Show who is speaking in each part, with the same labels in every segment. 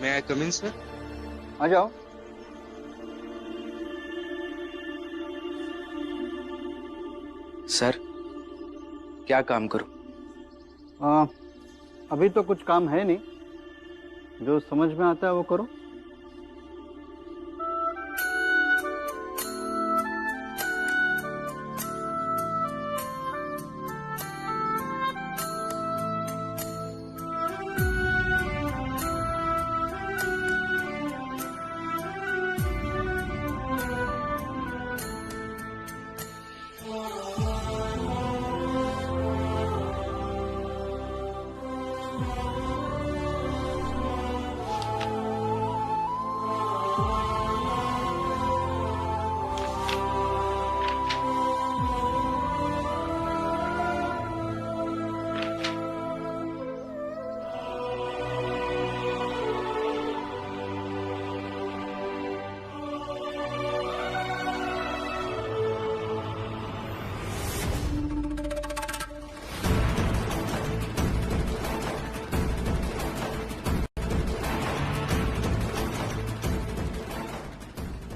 Speaker 1: May I come in, sir?
Speaker 2: आ जाओ।
Speaker 1: Sir, क्या काम करूं?
Speaker 2: अभी तो कुछ काम है नहीं, जो समझ में आता है वो करो।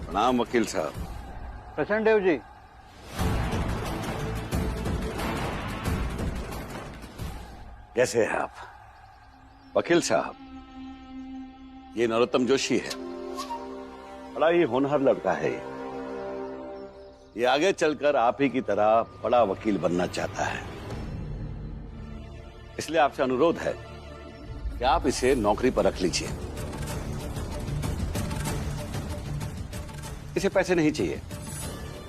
Speaker 3: प्रणाम वकील साहब।
Speaker 2: प्रसन्न देव जी।
Speaker 3: कैसे हैं आप? वकील साहब, ये नरोत्तम जोशी है, बड़ा ही होनहार लड़का है। ये आगे चलकर आप ही की तरह बड़ा वकील बनना चाहता है, इसलिए आपसे अनुरोध है कि आप इसे नौकरी पर रख लीजिए। इसे पैसे नहीं चाहिए,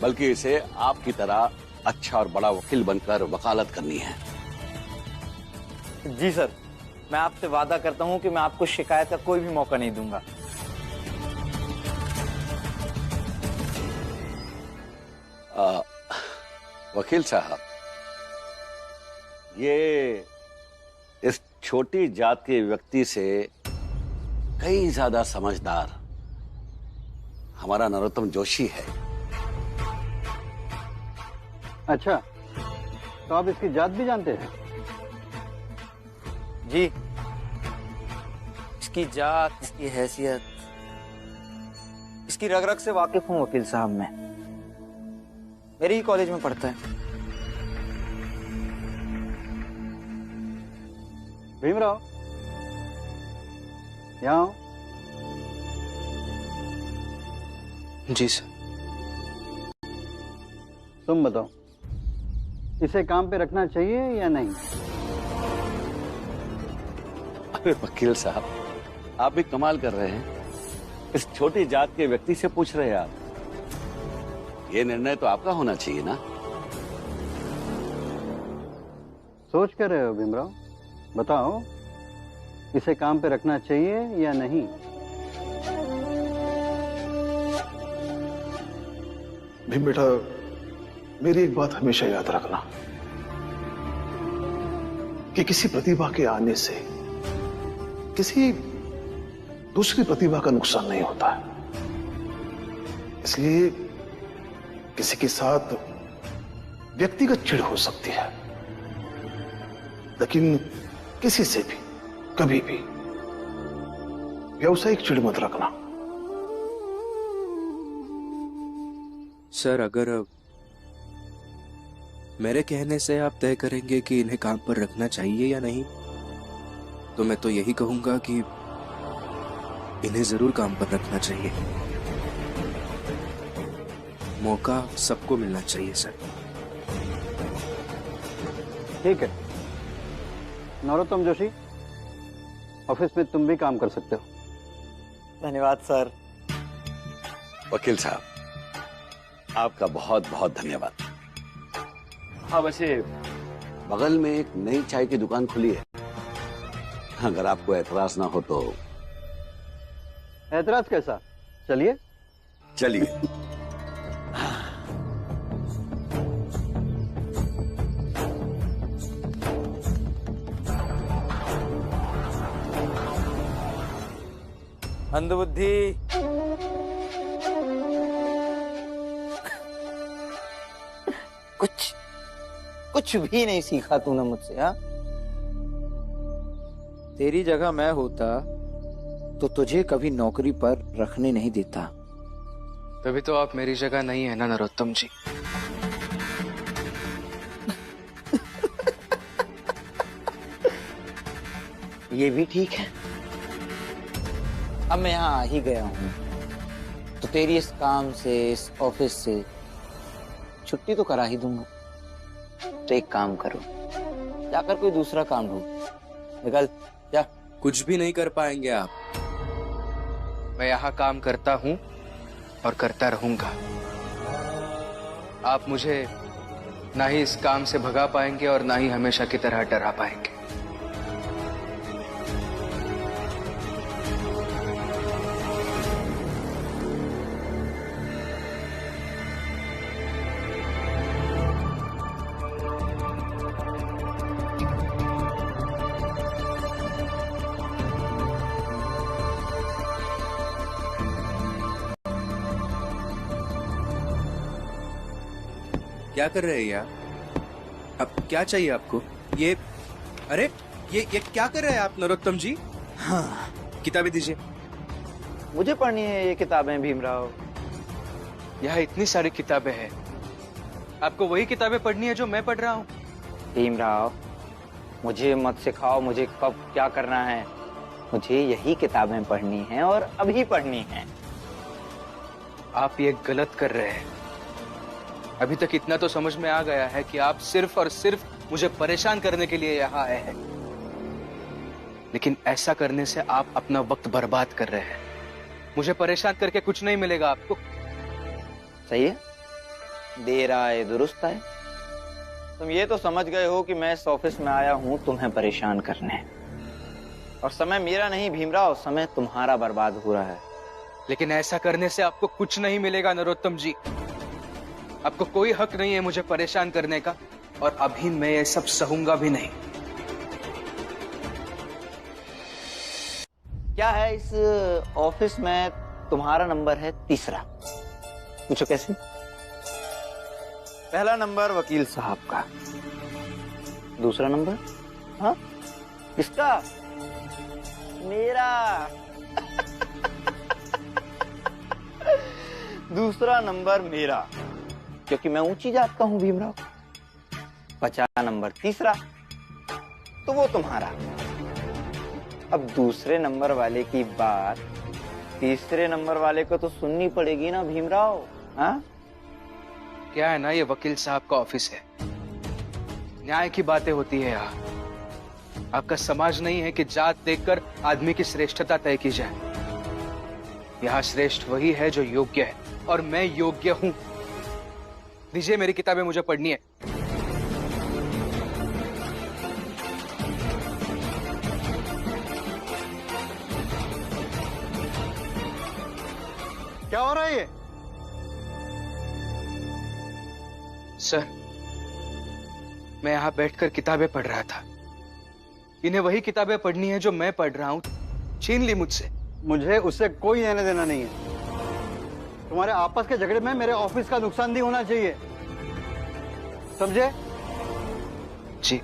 Speaker 3: बल्कि इसे आपकी तरह अच्छा और बड़ा वकील बनकर वकालत करनी है।
Speaker 4: जी सर, मैं आपसे वादा करता हूं कि मैं आपको शिकायत का कोई भी मौका नहीं दूंगा।
Speaker 3: वकील साहब, ये इस छोटी जात के व्यक्ति से कई ज्यादा समझदार हमारा नरोत्तम जोशी है।
Speaker 2: अच्छा, तो आप इसकी जात भी जानते हैं?
Speaker 4: जी, इसकी जात, इसकी हैसियत, इसकी रग रग से वाकिफ हूं वकील साहब। मैं मेरे ही कॉलेज में पढ़ता है।
Speaker 2: भीमराव, यहाँ आओ।
Speaker 1: जी सर।
Speaker 2: तुम बताओ, इसे काम पे रखना चाहिए या नहीं?
Speaker 3: अरे वकील साहब, आप भी कमाल कर रहे हैं। इस छोटी जात के व्यक्ति से पूछ रहे हैं आप। ये निर्णय तो आपका होना चाहिए ना।
Speaker 2: सोच कर रहे हो भीमराव? बताओ, इसे काम पे रखना चाहिए या नहीं?
Speaker 5: भीम बेटा, मेरी एक बात हमेशा याद रखना कि किसी प्रतिभा के आने से किसी दूसरी प्रतिभा का नुकसान नहीं होता है। इसलिए किसी के साथ व्यक्तिगत चिढ़ हो सकती है, लेकिन किसी से भी कभी भी व्यावसायिक चिढ़ मत रखना।
Speaker 1: सर, अगर मेरे कहने से आप तय करेंगे कि इन्हें काम पर रखना चाहिए या नहीं, तो मैं तो यही कहूंगा कि इन्हें जरूर काम पर रखना चाहिए। मौका सबको मिलना चाहिए सर।
Speaker 2: ठीक है नरोत्तम जोशी, ऑफिस में तुम भी काम कर सकते हो।
Speaker 4: धन्यवाद सर।
Speaker 3: वकील साहब, आपका बहुत बहुत धन्यवाद। हाँ, वैसे बगल में एक नई चाय की दुकान खुली है, अगर आपको एतराज ना हो तो।
Speaker 2: ऐतराज कैसा? चलिए।
Speaker 3: चलिए।
Speaker 4: अंधबुद्धि। कुछ भी नहीं सीखा तूने मुझसे। हाँ,
Speaker 6: तेरी जगह मैं होता
Speaker 4: तो तुझे कभी नौकरी पर रखने नहीं देता।
Speaker 1: तभी तो आप मेरी जगह नहीं है ना नरोत्तम जी।
Speaker 4: ये भी ठीक है। अब मैं यहाँ आ ही गया हूँ तो तेरी इस काम से, इस ऑफिस से छुट्टी तो करा ही दूंगा। तो एक काम करो, जाकर कोई दूसरा काम ढूंढ। निकल जा।
Speaker 1: कुछ भी नहीं कर पाएंगे आप। मैं यहाँ काम करता हूँ और करता रहूंगा। आप मुझे ना ही इस काम से भगा पाएंगे और ना ही हमेशा की तरह डरा पाएंगे। क्या कर रहे हैं यार? अब क्या चाहिए आपको? ये अरे ये क्या कर रहे हैं आप नरोत्तम जी?
Speaker 4: हाँ,
Speaker 1: किताबें दीजिए।
Speaker 4: मुझे पढ़नी है ये किताबें भीमराव।
Speaker 1: यहाँ इतनी सारी किताबें हैं, आपको वही किताबें पढ़नी है जो मैं पढ़ रहा हूँ?
Speaker 4: भीमराव, मुझे मत सिखाओ मुझे कब क्या करना है। मुझे यही किताबें पढ़नी हैं और अभी पढ़नी हैं।
Speaker 1: आप ये गलत कर रहे हैं। अभी तक इतना तो समझ में आ गया है कि आप सिर्फ और सिर्फ मुझे परेशान करने के लिए यहाँ आए हैं। लेकिन ऐसा करने से आप अपना वक्त बर्बाद कर रहे हैं। मुझे परेशान करके कुछ नहीं मिलेगा आपको।
Speaker 4: सही है, देर आए दुरुस्त आए। तुम ये तो समझ गए हो कि मैं इस ऑफिस में आया हूं तुम्हें परेशान करने, और समय मेरा नहीं भीमराव, समय तुम्हारा बर्बाद हो रहा है।
Speaker 1: लेकिन ऐसा करने से आपको कुछ नहीं मिलेगा नरोत्तम जी। आपको कोई हक नहीं है मुझे परेशान करने का, और अभी मैं ये सब सहूंगा भी नहीं।
Speaker 4: क्या है इस ऑफिस में? तुम्हारा नंबर है 3। पूछो कैसे? पहला नंबर वकील साहब का। दूसरा नंबर? हाँ, किसका? मेरा। दूसरा नंबर मेरा, क्योंकि मैं ऊंची जात का हूं भीमराव। बचा नंबर 3, तो वो तुम्हारा। अब दूसरे नंबर वाले की बात तीसरे नंबर वाले को तो सुननी पड़ेगी ना भीमराव। हाँ,
Speaker 1: क्या है ना, ये वकील साहब का ऑफिस है, न्याय की बातें होती है यहाँ। आपका समाज नहीं है कि जात देखकर आदमी की श्रेष्ठता तय की जाए। यहाँ श्रेष्ठ वही है जो योग्य है, और मैं योग्य हूं। दीजिए मेरी किताबें, मुझे पढ़नी है।
Speaker 2: क्या हो रहा है ये?
Speaker 1: सर, मैं यहाँ बैठकर किताबें पढ़ रहा था। इन्हें वही किताबें पढ़नी है जो मैं पढ़ रहा हूँ। छीन ली मुझसे।
Speaker 2: मुझे उससे कोई लेना देना नहीं है। तुम्हारे आपस के झगड़े में मेरे ऑफिस का नुकसान नहीं होना चाहिए, समझे?
Speaker 1: जी।